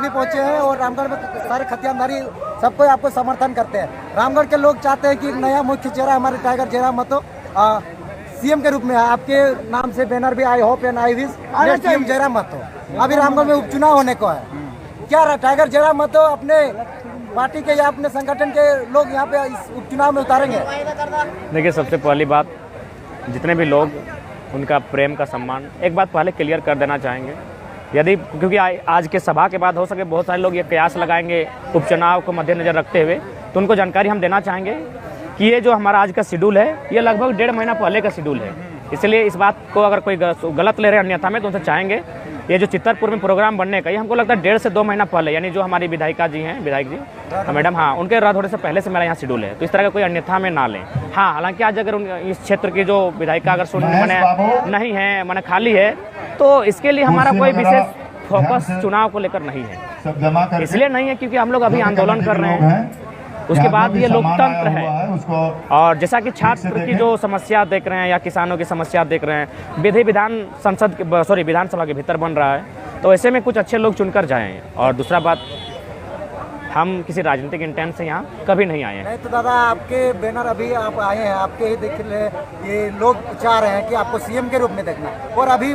भी पहुंचे हैं और रामगढ़ में सारे खतियानधारी सबको आपको समर्थन करते हैं। रामगढ़ के लोग चाहते हैं कि नया मुख्य चेहरा हमारे टाइगर जयराम महतो सीएम के रूप में है। आपके नाम से बैनर भी I hope and I wish CM Jayram Mahato. अभी रामगढ़ में उपचुनाव होने को है, क्या टाइगर जयराम महतो अपने पार्टी के या अपने संगठन के लोग यहाँ पे इस उपचुनाव में उतारेंगे? देखिए, सबसे पहली बात, जितने भी लोग उनका प्रेम का सम्मान, एक बात पहले क्लियर कर देना चाहेंगे। यदि क्योंकि आज के सभा के बाद हो सके बहुत सारे लोग ये कयास लगाएंगे उपचुनाव को मद्देनजर रखते हुए, तो उनको जानकारी हम देना चाहेंगे कि ये जो हमारा आज का शेड्यूल है ये लगभग 1.5 महीना पहले का शेड्यूल है। इसलिए इस बात को अगर कोई गलत ले रहे हैं अन्यथा में, तो उनसे चाहेंगे ये जो चित्तरपुर में प्रोग्राम बनने का, ये हमको लगता है 1.5 से 2 महीना पहले, यानी जो हमारी विधायिका जी हैं, विधायक जी मैडम, हाँ, उनके रात होने से पहले से मेरा यहाँ शेड्यूल है। तो इस तरह का कोई अन्यथा में ना लें। हाँ, हालांकि आज अगर इस क्षेत्र की जो विधायिका अगर नहीं है, मैंने खाली है, तो इसके लिए हमारा कोई विशेष फोकस चुनाव को लेकर नहीं है। इसलिए नहीं है क्योंकि हम लोग अभी आंदोलन कर रहे हैं, उसके बाद ये लोकतंत्र है। और जैसा कि छात्र की जो समस्या देख रहे हैं या किसानों की समस्या देख रहे हैं, विधानसभा के भीतर बन रहा है, तो ऐसे में कुछ अच्छे लोग चुनकर जाएं। और दूसरा बात, हम किसी राजनीतिक इंटेंट से यहाँ कभी नहीं आए हैं। नहीं तो दादा, आपके बैनर अभी आप आए हैं, आपके ही देख ले, ये लोग चाह रहे हैं कि आपको सीएम के रूप में देखना, और अभी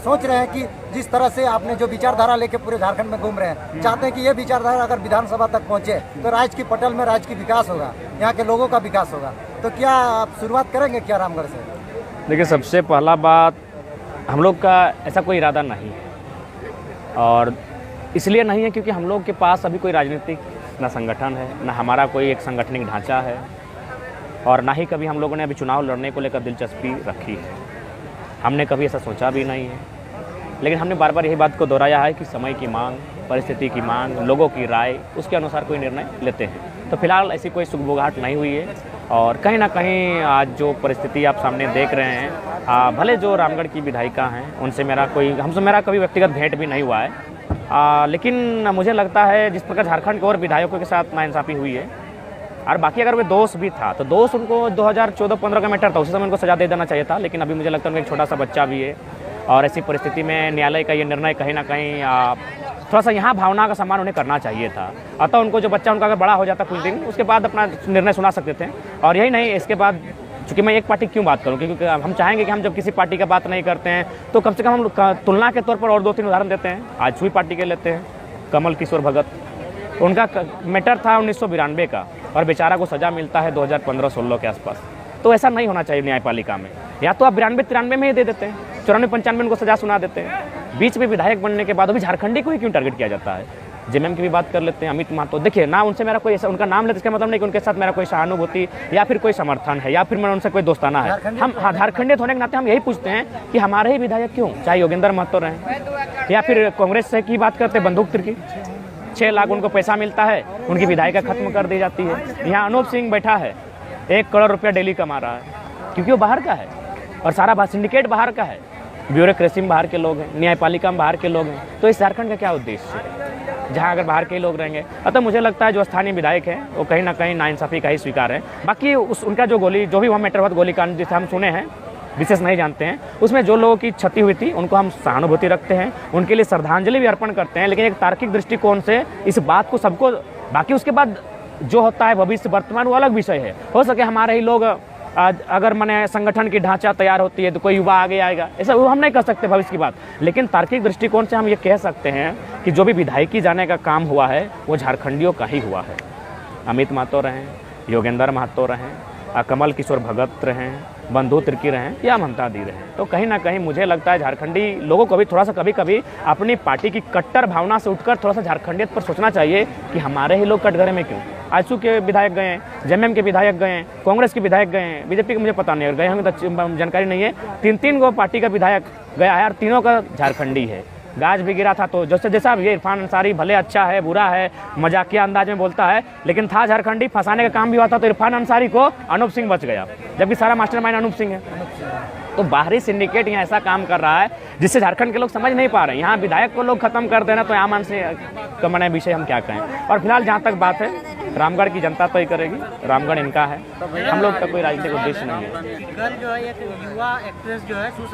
सोच रहे हैं कि जिस तरह से आपने जो विचारधारा लेके पूरे झारखंड में घूम रहे हैं, चाहते हैं कि ये विचारधारा अगर विधानसभा तक पहुंचे तो राज्य की पटल में राज्य की विकास होगा, यहाँ के लोगों का विकास होगा। तो क्या आप शुरुआत करेंगे क्या रामगढ़ से? देखिए, सबसे पहला बात, हम लोग का ऐसा कोई इरादा नहीं है, और इसलिए नहीं है क्योंकि हम लोग के पास अभी कोई राजनीतिक ना संगठन है, ना हमारा कोई एक संगठनिक ढांचा है, और ना ही कभी हम लोगों ने अभी चुनाव लड़ने को लेकर दिलचस्पी रखी है। हमने कभी ऐसा सोचा भी नहीं है, लेकिन हमने बार बार यही बात को दोहराया है कि समय की मांग, परिस्थिति की मांग, लोगों की राय, उसके अनुसार कोई निर्णय लेते हैं। तो फिलहाल ऐसी कोई सुगबुगाहट नहीं हुई है, और कहीं ना कहीं आज जो परिस्थिति आप सामने देख रहे हैं, भले जो रामगढ़ की विधायिका हैं उनसे मेरा कभी व्यक्तिगत भेंट भी नहीं हुआ है, लेकिन मुझे लगता है जिस प्रकार झारखंड के और विधायकों के साथ नाइंसाफ़ी हुई है, और बाकी अगर वे दोष भी था तो दोष उनको 2014-15 का मैटर था, उसी समय उनको सजा दे देना चाहिए था। लेकिन अभी मुझे लगता है उनका एक छोटा सा बच्चा भी है, और ऐसी परिस्थिति में न्यायालय का ये निर्णय कहीं ना कहीं थोड़ा सा यहाँ भावना का सम्मान उन्हें करना चाहिए था। अतः उनको जो बच्चा उनका अगर बड़ा हो जाता कुछ दिन, उसके बाद अपना निर्णय सुना सकते थे। और यही नहीं, इसके बाद चूँकि मैं एक पार्टी क्यों बात करूँ, क्योंकि हम चाहेंगे कि हम जब किसी पार्टी का बात नहीं करते हैं तो कम से कम हम तुलना के तौर पर और 2-3 उदाहरण देते हैं। आज सुई पार्टी के लेते हैं, कमल किशोर भगत, उनका मैटर था 1992 का, और बेचारा को सज़ा मिलता है 2015-16 के आसपास। तो ऐसा नहीं होना चाहिए न्यायपालिका में। या तो आप 92-93 में ही दे देते हैं, 94-95 उनको सजा सुना देते हैं। बीच में विधायक बनने के बाद अभी झारखंडी को ही क्यों टारगेट किया जाता है? जेएमएम की भी बात कर लेते हैं, अमित महतो। देखिए ना, उनसे मेरा कोई ऐसा, उनका नाम लेते इसका मतलब नहीं कि उनके साथ मेरा कोई सहानुभूति या फिर कोई समर्थन है, या फिर मैं उनसे कोई दोस्ताना है। हम झारखंडियत होने के नाते हम यही पूछते हैं कि हमारे ही विधायक क्यों, चाहे योगेंद्र महतो रहें या फिर कांग्रेस से की बात करते हैं बंदूक तिर्की, 6 लाख उनको पैसा मिलता है, उनकी विधायिका खत्म कर दी जाती है। यहाँ अनूप सिंह बैठा है, 1 करोड़ रुपया डेली कमा रहा है, क्योंकि वो बाहर का है, और सारा सिंडिकेट बाहर का है, ब्यूरोक्रेसी में बाहर के लोग हैं, न्यायपालिका में बाहर के लोग हैं। तो इस झारखंड का क्या उद्देश्य है जहां अगर बाहर के ही लोग रहेंगे? अतः मुझे लगता है जो स्थानीय विधायक हैं वो कहीं ना कहीं नाइंसाफ़ी का ही स्वीकार है। बाकी उनका जो भी वहाँ मैटर हुआ, गोलीकांड जिसे हम सुने हैं, विशेष नहीं जानते हैं, उसमें जो लोगों की क्षति हुई थी उनको हम सहानुभूति रखते हैं, उनके लिए श्रद्धांजलि भी अर्पण करते हैं, लेकिन एक तार्किक दृष्टिकोण से इस बात को सबको, बाकी उसके बाद जो होता है भविष्य वर्तमान वो अलग विषय है। हो सके हमारे ही लोग अगर मैंने संगठन की ढांचा तैयार होती है तो कोई युवा आगे आएगा, ऐसा वो हम नहीं कर सकते भविष्य की बात। लेकिन तार्किक दृष्टिकोण से हम ये कह सकते हैं कि जो भी विधायकी जाने का काम हुआ है वो झारखंडियों का ही हुआ है। अमित महतो रहें, योगेंद्र महतो रहें, कमल किशोर भगत रहें, बंधु तिर्की रहें या ममता दी रहें, तो कहीं ना कहीं मुझे लगता है झारखंडी लोगों को भी थोड़ा सा कभी कभी अपनी पार्टी की कट्टर भावना से उठकर थोड़ा सा झारखंडियत पर सोचना चाहिए कि हमारे ही लोग कटघरे में क्यों। आजसू के विधायक गए हैं, जेएमएम के विधायक गए हैं, कांग्रेस के विधायक गए हैं, बीजेपी के मुझे पता नहीं, गए हमें तो जानकारी नहीं है। 3-3 गो पार्टी का विधायक गया है, और तीनों का झारखंडी है। गाज भी गिरा था, तो जैसा भी इरफान अंसारी भले अच्छा है बुरा है, मजाकिया अंदाज में बोलता है, लेकिन था झारखंडी, फंसाने का काम भी हुआ था, तो इरफान अंसारी को अनूप सिंह बच गया, जबकि सारा मास्टरमाइंड अनूप सिंह है। तो बाहरी सिंडिकेट यहाँ ऐसा काम कर रहा है जिससे झारखंड के लोग समझ नहीं पा रहे हैं। यहाँ विधायक को लोग खत्म कर देना, तो आम आदमी का मने विषय हम क्या कहें। और फिलहाल जहाँ तक बात है, रामगढ़ की जनता तय करेगी, रामगढ़ इनका है, हम लोग का कोई राजनीतिक उद्देश्य नहीं है। कल जो है एक युवा एक्ट्रेस जो है